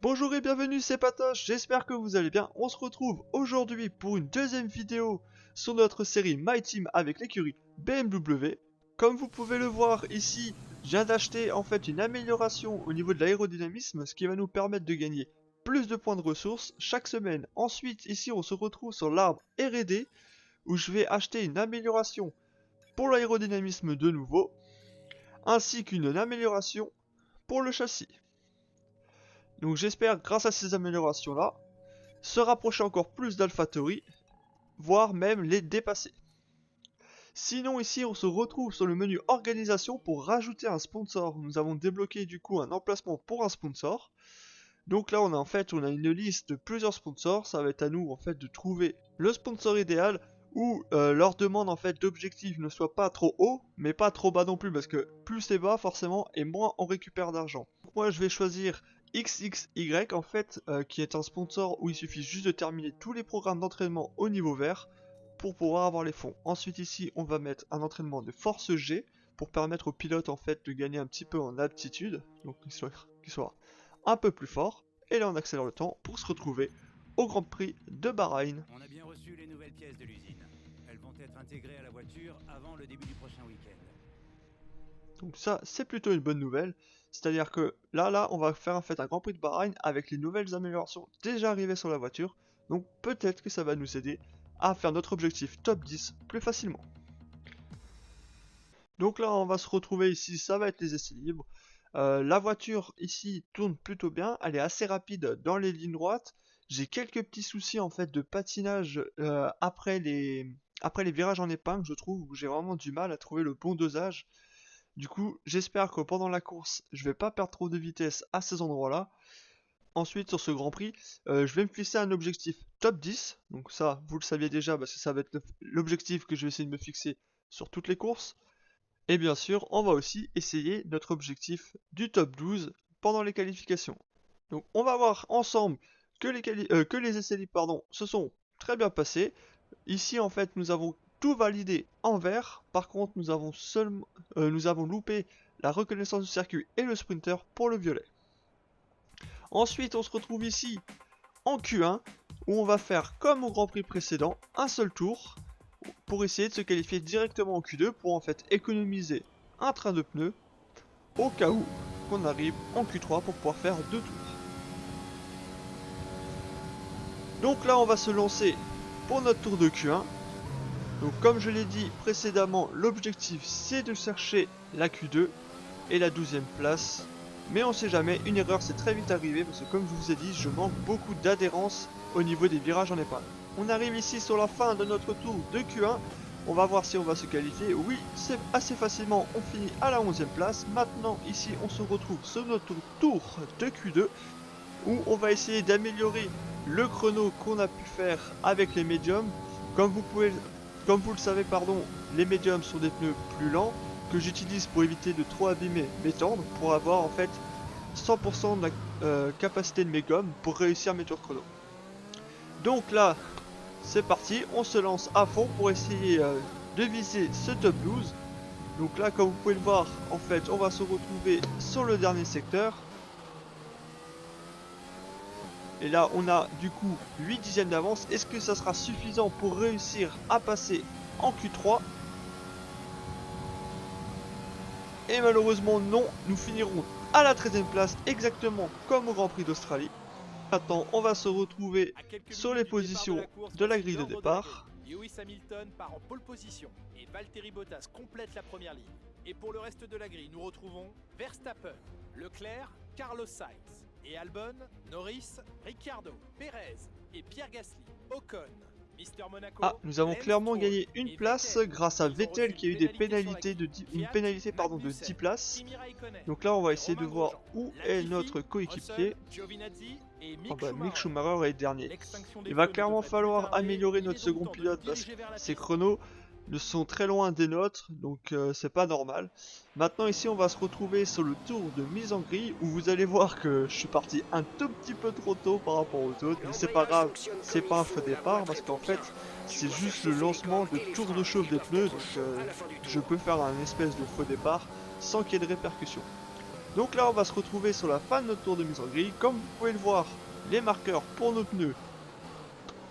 Bonjour et bienvenue, c'est Patoche, j'espère que vous allez bien. On se retrouve aujourd'hui pour une deuxième vidéo sur notre série My Team avec l'écurie BMW. Comme vous pouvez le voir ici, je viens d'acheter en fait une amélioration au niveau de l'aérodynamisme, ce qui va nous permettre de gagner plus de points de ressources chaque semaine. Ensuite, ici on se retrouve sur l'arbre R&D où je vais acheter une amélioration pour l'aérodynamisme de nouveau, ainsi qu'une amélioration pour le châssis. Donc j'espère, grâce à ces améliorations-là, se rapprocher encore plus d'AlphaTauri, voire même les dépasser. Sinon ici on se retrouve sur le menu organisation pour rajouter un sponsor. Nous avons débloqué du coup un emplacement pour un sponsor. Donc là on a une liste de plusieurs sponsors. Ça va être à nous en fait de trouver le sponsor idéal où leur demande en fait d'objectif ne soit pas trop haut mais pas trop bas non plus, parce que plus c'est bas forcément et moins on récupère d'argent. Moi je vais choisir XXY en fait, qui est un sponsor où il suffit juste de terminer tous les programmes d'entraînement au niveau vert pour pouvoir avoir les fonds. Ensuite ici on va mettre un entraînement de force G pour permettre aux pilotes en fait de gagner un petit peu en aptitude, donc qu'ils soient un peu plus forts. Et là on accélère le temps pour se retrouver au Grand Prix de Bahreïn. On a bien reçu les nouvelles pièces de l'usine. Elles vont être intégrées à la voiture avant le début du prochain week-end. Donc ça c'est plutôt une bonne nouvelle. C'est-à-dire que là on va faire en fait un Grand Prix de Bahreïn avec les nouvelles améliorations déjà arrivées sur la voiture. Donc peut-être que ça va nous aider à faire notre objectif top 10 plus facilement. Donc là on va se retrouver ici, ça va être les essais libres. La voiture ici tourne plutôt bien, elle est assez rapide dans les lignes droites. J'ai quelques petits soucis en fait de patinage après les virages en épingle, je trouve, où j'ai vraiment du mal à trouver le bon dosage. Du coup, j'espère que pendant la course, je vais pas perdre trop de vitesse à ces endroits-là. Ensuite, sur ce Grand Prix, je vais me fixer un objectif top 10. Donc ça, vous le saviez déjà, parce que ça va être l'objectif que je vais essayer de me fixer sur toutes les courses. Et bien sûr, on va aussi essayer notre objectif du top 12 pendant les qualifications. Donc on va voir ensemble que les essais libres se sont très bien passés. Ici en fait nous avons tout validé en vert. Par contre nous avons loupé la reconnaissance du circuit et le sprinter pour le violet. Ensuite on se retrouve ici en Q1 où on va faire comme au Grand Prix précédent un seul tour pour essayer de se qualifier directement en Q2 pour en fait économiser un train de pneus au cas où qu'on arrive en Q3 pour pouvoir faire 2 tours. Donc là on va se lancer pour notre tour de Q1. Donc comme je l'ai dit précédemment, l'objectif c'est de chercher la Q2 et la 12e place. Mais on sait jamais, une erreur c'est très vite arrivé parce que comme je vous ai dit, je manque beaucoup d'adhérence au niveau des virages en épingle. On arrive ici sur la fin de notre tour de Q1. On va voir si on va se qualifier. Oui, c'est assez facilement, on finit à la 11e place. Maintenant ici on se retrouve sur notre tour de Q2 où on va essayer d'améliorer le chrono qu'on a pu faire avec les médiums. Comme vous le savez, les médiums sont des pneus plus lents que j'utilise pour éviter de trop abîmer mes tendres, pour avoir en fait 100% de la capacité de mes gommes pour réussir mes tours chrono. Donc là, c'est parti, on se lance à fond pour essayer de viser ce top 12. Donc là, comme vous pouvez le voir, en fait, on va se retrouver sur le dernier secteur. Et là, on a du coup 8 dixièmes d'avance. Est-ce que ça sera suffisant pour réussir à passer en Q3? Et malheureusement non, nous finirons à la 13e place, exactement comme au Grand Prix d'Australie. Maintenant, on va se retrouver sur les positions de la grille de départ. Lewis Hamilton part en pole position et Valtteri Bottas complète la première ligne. Et pour le reste de la grille, nous retrouvons Verstappen, Leclerc, Carlos Sainz et Albon, Norris, Ricciardo, Perez et Pierre Gasly, Ocon, Mister Monaco. Ah, nous avons Lance clairement Stroll gagné une et place Vettel. grâce à Ils ont Vettel reçu qui a eu une des pénalité pénalités sur une pénalité de 10 places. Kimi Raikkonen, Donc là, on va essayer de Romain voir Grosjean, où est Latifi, notre coéquipier. Russell, Giovinazzi et Oh bah, Mick Schumacher. Schumacher est dernier. L'extinction des Il va feux ne clairement devrait plus falloir tarder. améliorer Il notre est donc second temps de pilote nous parce que diriger vers la ses piste. chronos ne sont très loin des nôtres, donc c'est pas normal. Maintenant ici on va se retrouver sur le tour de mise en grille où vous allez voir que je suis parti un tout petit peu trop tôt par rapport aux autres, mais c'est pas grave, c'est pas un faux départ parce qu'en fait c'est juste le lancement de tour de chauffe des pneus, donc je peux faire un espèce de faux départ sans qu'il y ait de répercussions. Donc là on va se retrouver sur la fin de notre tour de mise en grille. Comme vous pouvez le voir, les marqueurs pour nos pneus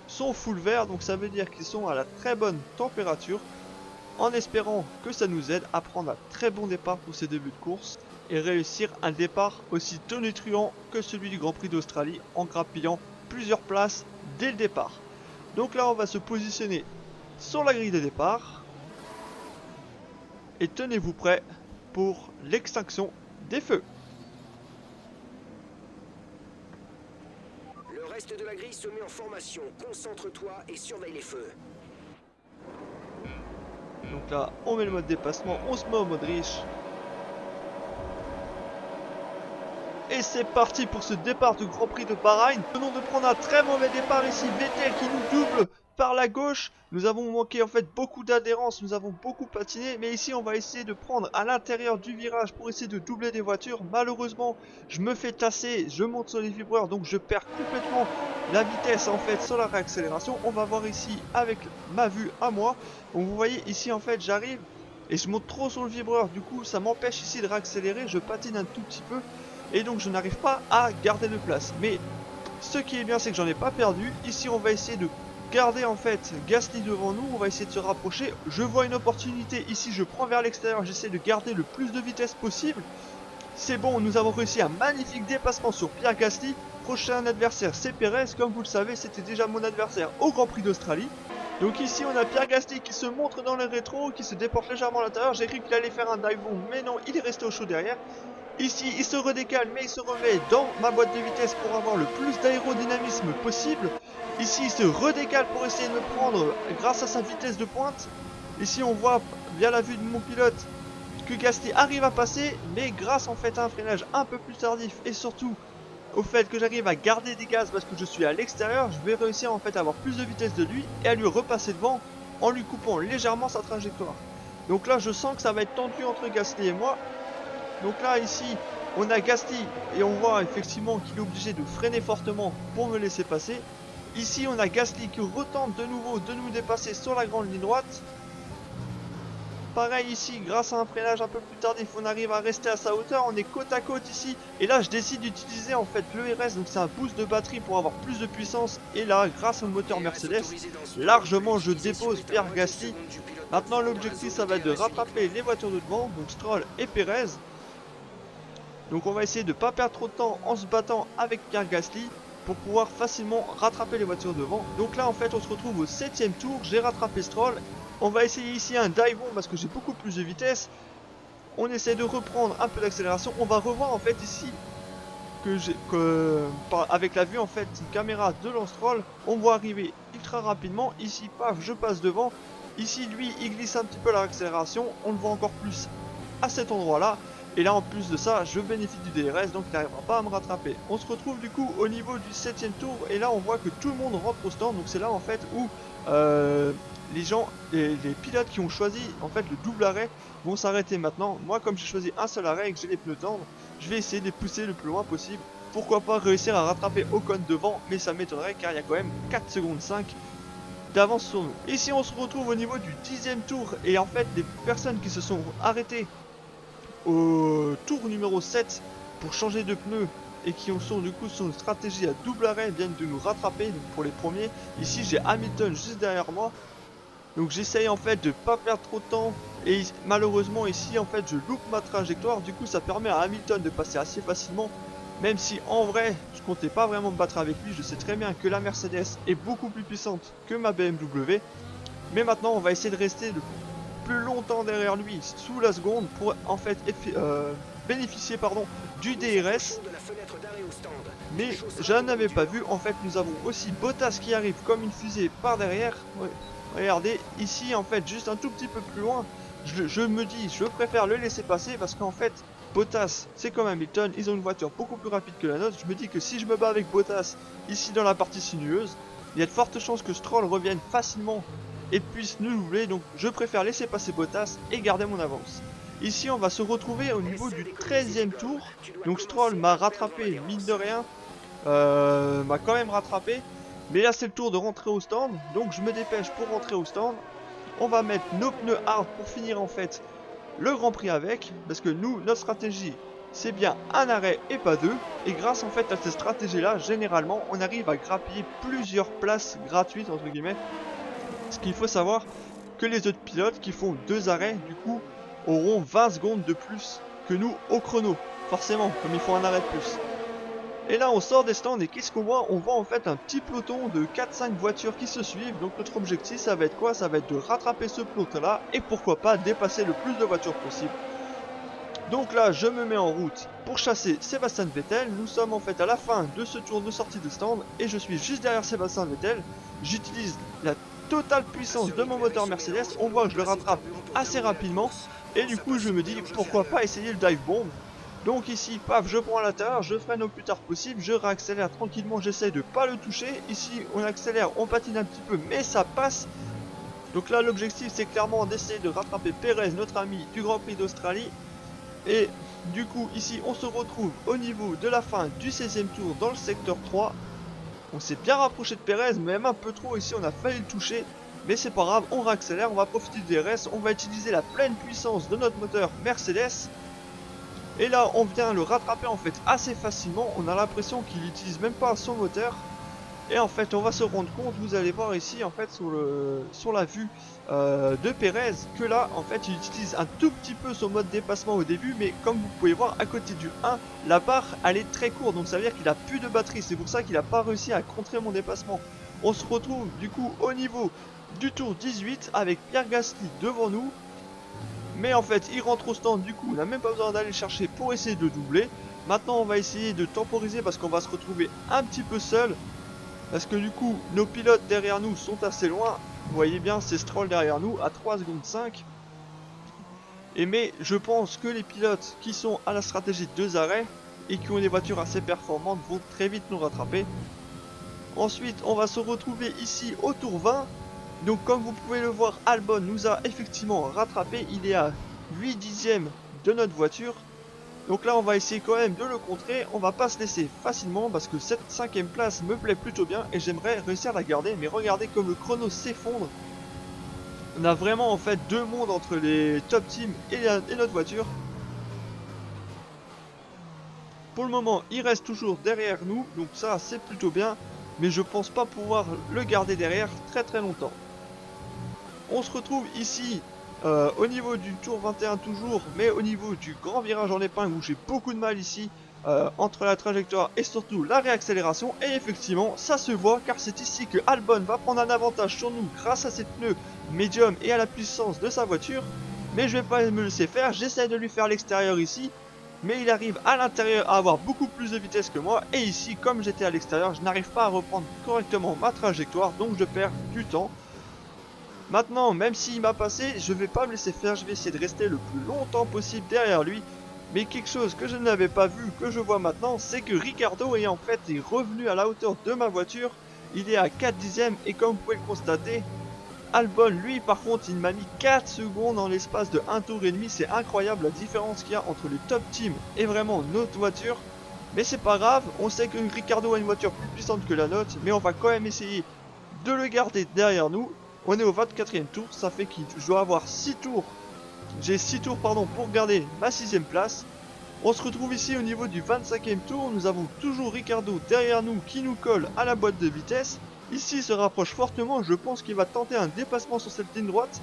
sont full vert, donc ça veut dire qu'ils sont à la très bonne température, en espérant que ça nous aide à prendre un très bon départ pour ces débuts de course et réussir un départ aussi tonitruant que celui du Grand Prix d'Australie en grappillant plusieurs places dès le départ. Donc là on va se positionner sur la grille de départ et tenez-vous prêts pour l'extinction des feux. Le reste de la grille se met en formation. Concentre-toi et surveille les feux. Donc là on met le mode dépassement, on se met au mode riche. Et c'est parti pour ce départ du Grand Prix de Bahreïn. Nous venons de prendre un très mauvais départ ici. Vettel qui nous double par la gauche. Nous avons manqué en fait beaucoup d'adhérence, nous avons beaucoup patiné. Mais ici on va essayer de prendre à l'intérieur du virage pour essayer de doubler des voitures. Malheureusement je me fais tasser, je monte sur les vibreurs, donc je perds complètement la vitesse en fait sur la réaccélération. On va voir ici avec ma vue à moi. Donc vous voyez ici en fait j'arrive et je monte trop sur le vibreur. Du coup ça m'empêche ici de réaccélérer, je patine un tout petit peu. Et donc je n'arrive pas à garder le place. Mais ce qui est bien c'est que j'en ai pas perdu. Ici on va essayer de garder en fait Gasly devant nous. On va essayer de se rapprocher. Je vois une opportunité ici, je prends vers l'extérieur. J'essaie de garder le plus de vitesse possible. C'est bon, nous avons réussi un magnifique dépassement sur Pierre Gasly. Prochain adversaire c'est Perez. Comme vous le savez c'était déjà mon adversaire au Grand Prix d'Australie. Donc ici on a Pierre Gasly qui se montre dans le rétro, qui se déporte légèrement à l'intérieur. J'ai cru qu'il allait faire un dive bomb mais non, il est resté au chaud derrière. Ici, il se redécale, mais il se remet dans ma boîte de vitesse pour avoir le plus d'aérodynamisme possible. Ici, il se redécale pour essayer de me prendre grâce à sa vitesse de pointe. Ici, on voit, via la vue de mon pilote, que Gasly arrive à passer, mais grâce en fait à un freinage un peu plus tardif et surtout au fait que j'arrive à garder des gaz parce que je suis à l'extérieur, je vais réussir en fait à avoir plus de vitesse de lui et à lui repasser devant en lui coupant légèrement sa trajectoire. Donc là, je sens que ça va être tendu entre Gasly et moi. Donc là ici on a Gasly et on voit effectivement qu'il est obligé de freiner fortement pour me laisser passer. Ici on a Gasly qui retente de nouveau de nous dépasser sur la grande ligne droite. Pareil ici, grâce à un freinage un peu plus tardif, on arrive à rester à sa hauteur, on est côte à côte ici. Et là je décide d'utiliser en fait le RS, donc c'est un boost de batterie pour avoir plus de puissance. Et là grâce au moteur Mercedes, largement je dépose Pierre Gasly. Maintenant l'objectif ça va être de rattraper les voitures de devant, donc Stroll et Perez. Donc on va essayer de ne pas perdre trop de temps en se battant avec Pierre Gasly pour pouvoir facilement rattraper les voitures devant. Donc là en fait on se retrouve au 7ème tour, j'ai rattrapé Stroll. On va essayer ici un dive bomb parce que j'ai beaucoup plus de vitesse. On essaie de reprendre un peu d'accélération. On va revoir en fait ici avec la vue en fait caméra de Stroll, on voit arriver ultra rapidement. Ici paf, je passe devant. Ici lui il glisse un petit peu la accélération, on le voit encore plus à cet endroit là. Et là en plus de ça je bénéficie du DRS donc il n'arrivera pas à me rattraper. On se retrouve du coup au niveau du 7ème tour et là on voit que tout le monde rentre au stand. Donc c'est là en fait où les pilotes qui ont choisi en fait le double arrêt vont s'arrêter maintenant. Moi comme j'ai choisi un seul arrêt et que j'ai les pneus tendres, je vais essayer de les pousser le plus loin possible. Pourquoi pas réussir à rattraper Ocon devant, mais ça m'étonnerait car il y a quand même 4 secondes 5 d'avance sur nous. Ici on se retrouve au niveau du 10ème tour et en fait les personnes qui se sont arrêtées au tour numéro 7 pour changer de pneus et qui sont du coup sur une stratégie à double arrêt viennent de nous rattraper. Donc pour les premiers, ici j'ai Hamilton juste derrière moi, donc j'essaye en fait de pas perdre trop de temps et malheureusement ici en fait je loupe ma trajectoire. Du coup ça permet à Hamilton de passer assez facilement, même si en vrai je comptais pas vraiment me battre avec lui. Je sais très bien que la Mercedes est beaucoup plus puissante que ma BMW, mais maintenant on va essayer de rester le plus longtemps derrière lui sous la seconde pour en fait bénéficier du DRS. Mais je n'avais pas vu, en fait nous avons aussi Bottas qui arrive comme une fusée par derrière. Ouais. Regardez ici en fait juste un tout petit peu plus loin, je me dis je préfère le laisser passer parce qu'en fait Bottas c'est comme Hamilton, ils ont une voiture beaucoup plus rapide que la nôtre. Je me dis que si je me bats avec Bottas ici dans la partie sinueuse, il y a de fortes chances que Stroll revienne facilement et puisse nous doubler, donc je préfère laisser passer Bottas et garder mon avance. Ici on va se retrouver au niveau du 13ème tour, donc Stroll m'a rattrapé mine de rien, m'a quand même rattrapé, mais là c'est le tour de rentrer au stand, donc je me dépêche pour rentrer au stand. On va mettre nos pneus hard pour finir en fait le Grand Prix avec, parce que nous notre stratégie c'est bien un arrêt et pas deux. Et grâce en fait à cette stratégie là, généralement on arrive à grappiller plusieurs places gratuites entre guillemets. Ce qu'il faut savoir que les autres pilotes qui font 2 arrêts du coup auront 20 secondes de plus que nous au chrono. Forcément, comme ils font un arrêt de plus. Et là on sort des stands et qu'est-ce qu'on voit? On voit en fait un petit peloton de 4-5 voitures qui se suivent. Donc notre objectif ça va être quoi? Ça va être de rattraper ce peloton là et pourquoi pas dépasser le plus de voitures possible. Donc là je me mets en route pour chasser Sébastien Vettel. Nous sommes en fait à la fin de ce tour de sortie de stand et je suis juste derrière Sébastien Vettel. J'utilise la totale puissance de mon moteur Mercedes. On voit que je le rattrape assez rapidement et du coup je me dis pourquoi pas essayer le dive bomb. Donc ici, paf, je prends à l'intérieur, je freine au plus tard possible, je réaccélère tranquillement, j'essaie de pas le toucher. Ici, on accélère, on patine un petit peu, mais ça passe. Donc là, l'objectif, c'est clairement d'essayer de rattraper Pérez, notre ami du Grand Prix d'Australie. Et du coup, ici, on se retrouve au niveau de la fin du 16e tour dans le secteur 3. On s'est bien rapproché de Pérez, mais même un peu trop ici, on a failli le toucher. Mais c'est pas grave, on réaccélère, on va profiter du DRS, on va utiliser la pleine puissance de notre moteur Mercedes. Et là on vient le rattraper en fait assez facilement, on a l'impression qu'il n'utilise même pas son moteur. Et en fait on va se rendre compte, vous allez voir ici en fait sur la vue de Pérez, que là en fait il utilise un tout petit peu son mode dépassement au début. Mais comme vous pouvez voir à côté du 1, la barre elle est très courte, donc ça veut dire qu'il a plus de batterie. C'est pour ça qu'il n'a pas réussi à contrer mon dépassement. On se retrouve du coup au niveau du tour 18 avec Pierre Gasly devant nous. Mais en fait il rentre au stand, du coup on n'a même pas besoin d'aller chercher pour essayer de doubler. Maintenant on va essayer de temporiser parce qu'on va se retrouver un petit peu seul. Parce que du coup nos pilotes derrière nous sont assez loin. Vous voyez bien c'est Stroll derrière nous à 3 secondes 5. Et mais je pense que les pilotes qui sont à la stratégie de 2 arrêts et qui ont des voitures assez performantes vont très vite nous rattraper. Ensuite on va se retrouver ici au tour 20. Donc comme vous pouvez le voir, Albon nous a effectivement rattrapé, il est à 8 dixièmes de notre voiture. Donc là on va essayer quand même de le contrer, on va pas se laisser facilement parce que cette 5ème place me plaît plutôt bien et j'aimerais réussir à la garder. Mais regardez comme le chrono s'effondre. On a vraiment en fait 2 mondes entre les top teams et notre voiture. Pour le moment il reste toujours derrière nous, donc ça c'est plutôt bien. Mais je pense pas pouvoir le garder derrière très longtemps. On se retrouve ici au niveau du tour 21 toujours, mais au niveau du grand virage en épingle où j'ai beaucoup de mal ici entre la trajectoire et surtout la réaccélération. Et effectivement ça se voit car c'est ici que Albon va prendre un avantage sur nous grâce à ses pneus médium et à la puissance de sa voiture. Mais je vais pas me laisser faire, j'essaie de lui faire l'extérieur ici. Mais il arrive à l'intérieur à avoir beaucoup plus de vitesse que moi. Et ici comme j'étais à l'extérieur je n'arrive pas à reprendre correctement ma trajectoire, donc je perds du temps. Maintenant, même s'il m'a passé, je vais pas me laisser faire, je vais essayer de rester le plus longtemps possible derrière lui. Mais quelque chose que je n'avais pas vu, que je vois maintenant, c'est que Ricciardo est en fait revenu à la hauteur de ma voiture. Il est à 4 dixièmes et comme vous pouvez le constater, Albon lui par contre il m'a mis 4 secondes en l'espace de 1 tour et demi. C'est incroyable la différence qu'il y a entre les top teams et vraiment notre voiture. Mais c'est pas grave, on sait que Ricciardo a une voiture plus puissante que la nôtre, mais on va quand même essayer de le garder derrière nous. On est au 24e tour, ça fait que je dois avoir 6 tours. J'ai 6 tours pardon, pour garder ma 6ème place. On se retrouve ici au niveau du 25e tour. Nous avons toujours Ricciardo derrière nous qui nous colle à la boîte de vitesse. Ici il se rapproche fortement, je pense qu'il va tenter un dépassement sur cette ligne droite.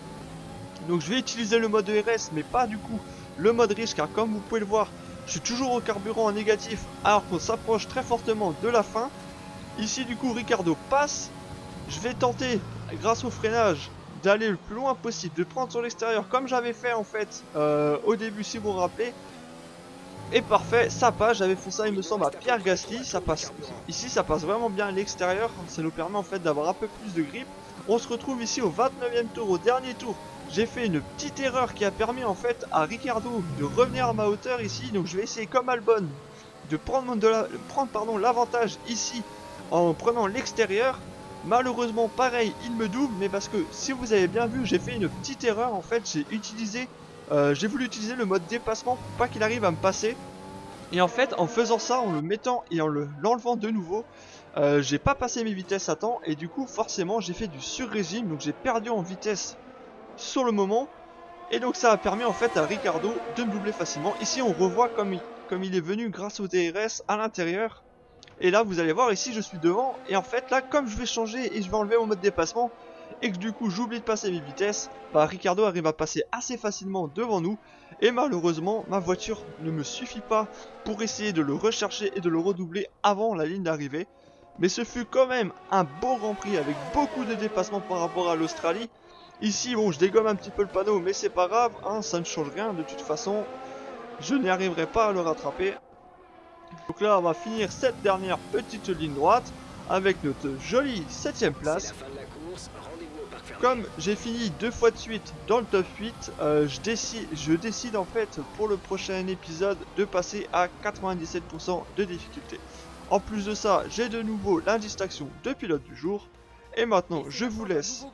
Donc je vais utiliser le mode RS mais pas du coup le mode riche car comme vous pouvez le voir, je suis toujours au carburant en négatif alors qu'on s'approche très fortement de la fin. Ici du coup Ricciardo passe. Je vais tenter grâce au freinage d'aller le plus loin possible, de prendre sur l'extérieur comme j'avais fait en fait au début si vous vous rappelez. Et parfait, ça passe, j'avais fait ça il me semble à Pierre Gasly, ça passe ici, ça passe vraiment bien à l'extérieur, ça nous permet en fait d'avoir un peu plus de grip. On se retrouve ici au 29e tour, au dernier tour. J'ai fait une petite erreur qui a permis en fait à Ricciardo de revenir à ma hauteur ici, donc je vais essayer comme Albon de prendre l'avantage ici en prenant l'extérieur. Malheureusement pareil il me double, mais parce que si vous avez bien vu j'ai fait une petite erreur en fait, j'ai voulu utiliser le mode dépassement pour pas qu'il arrive à me passer. Et en fait en faisant ça, en le mettant et en l'enlevant de nouveau, j'ai pas passé mes vitesses à temps et du coup forcément j'ai fait du sur-régime, donc j'ai perdu en vitesse sur le moment. Et donc ça a permis en fait à Ricciardo de me doubler facilement. Ici on revoit comme comme il est venu grâce au DRS à l'intérieur. Et là vous allez voir ici je suis devant et en fait là comme je vais changer et je vais enlever mon mode dépassement et que du coup j'oublie de passer mes vitesses, bah Ricardo arrive à passer assez facilement devant nous et malheureusement ma voiture ne me suffit pas pour essayer de le rechercher et de le redoubler avant la ligne d'arrivée. Mais ce fut quand même un beau Grand Prix avec beaucoup de dépassements par rapport à l'Australie. Ici bon je dégomme un petit peu le panneau mais c'est pas grave, hein, ça ne change rien de toute façon, je n'y arriverai pas à le rattraper. Donc là on va finir cette dernière petite ligne droite avec notre jolie 7ème place. Comme j'ai fini 2 fois de suite dans le top 8, je décide en fait pour le prochain épisode de passer à 97% de difficulté. En plus de ça, j'ai de nouveau la distinction de pilote du jour. Et maintenant, je vous laisse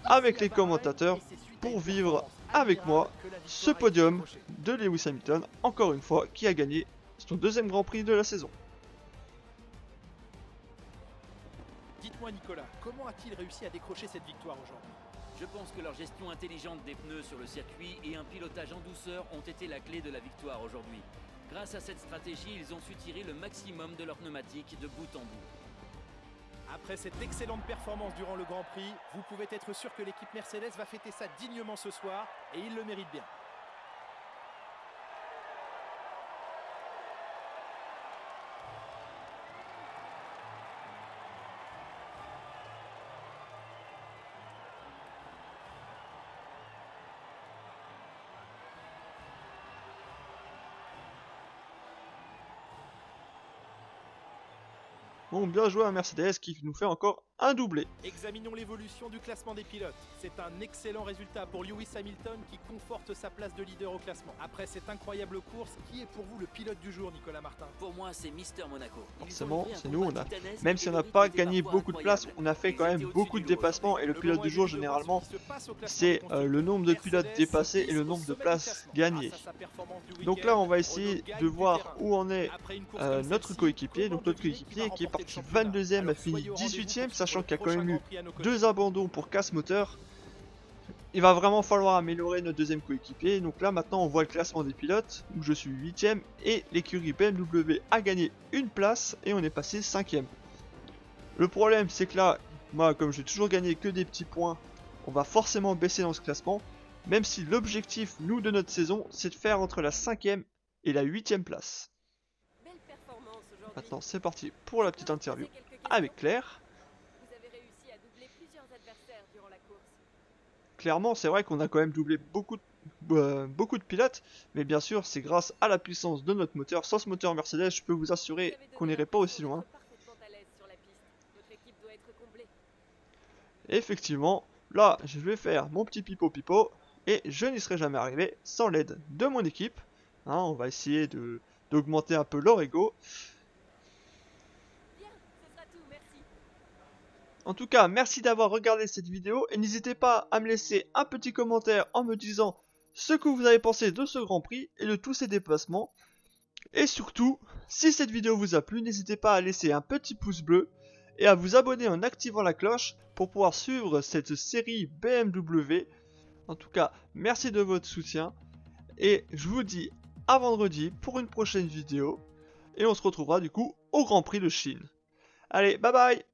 avec les commentateurs pour vivre avec moi ce podium de Lewis Hamilton, encore une fois, qui a gagné son 2e Grand Prix de la saison. Dites-moi Nicolas, comment a-t-il réussi à décrocher cette victoire aujourd'hui? Je pense que leur gestion intelligente des pneus sur le circuit et un pilotage en douceur ont été la clé de la victoire aujourd'hui. Grâce à cette stratégie, ils ont su tirer le maximum de leurs pneumatiques de bout en bout. Après cette excellente performance durant le Grand Prix, vous pouvez être sûr que l'équipe Mercedes va fêter ça dignement ce soir et ils le méritent bien. Bon, bien joué à Mercedes qui nous fait encore un doublé. Examinons l'évolution du classement des pilotes. C'est un excellent résultat pour Lewis Hamilton qui conforte sa place de leader au classement. Après cette incroyable course, qui est pour vous le pilote du jour, Nicolas Martin? Pour moi, c'est Mister Monaco. Forcément, c'est nous, même si on n'a pas gagné beaucoup de place, on a fait quand même beaucoup de dépassements et le pilote du jour généralement, c'est le nombre de pilotes dépassés et le nombre de places gagnées. Donc là, on va essayer de voir où en est notre coéquipier. Donc notre coéquipier qui est parti 22ème a fini 18ème, sachant qu'il y a quand même eu 2 abandons pour casse-moteur. Il va vraiment falloir améliorer notre 2e coéquipier. Donc là maintenant on voit le classement des pilotes où je suis 8ème et l'écurie BMW a gagné une place et on est passé 5ème. Le problème c'est que là, moi comme j'ai toujours gagné que des petits points, on va forcément baisser dans ce classement. Même si l'objectif nous de notre saison c'est de faire entre la 5ème et la 8ème place. Maintenant c'est parti pour la petite interview avec Claire. Clairement c'est vrai qu'on a quand même doublé beaucoup de pilotes, mais bien sûr c'est grâce à la puissance de notre moteur. Sans ce moteur Mercedes je peux vous assurer qu'on n'irait pas aussi loin. Effectivement là je vais faire mon petit pipo et je n'y serais jamais arrivé sans l'aide de mon équipe. Hein, on va essayer d'augmenter un peu leur ego. En tout cas, merci d'avoir regardé cette vidéo et n'hésitez pas à me laisser un petit commentaire en me disant ce que vous avez pensé de ce Grand Prix et de tous ces déplacements. Et surtout, si cette vidéo vous a plu, n'hésitez pas à laisser un petit pouce bleu et à vous abonner en activant la cloche pour pouvoir suivre cette série BMW. En tout cas, merci de votre soutien et je vous dis à vendredi pour une prochaine vidéo et on se retrouvera du coup au Grand Prix de Chine. Allez, bye bye!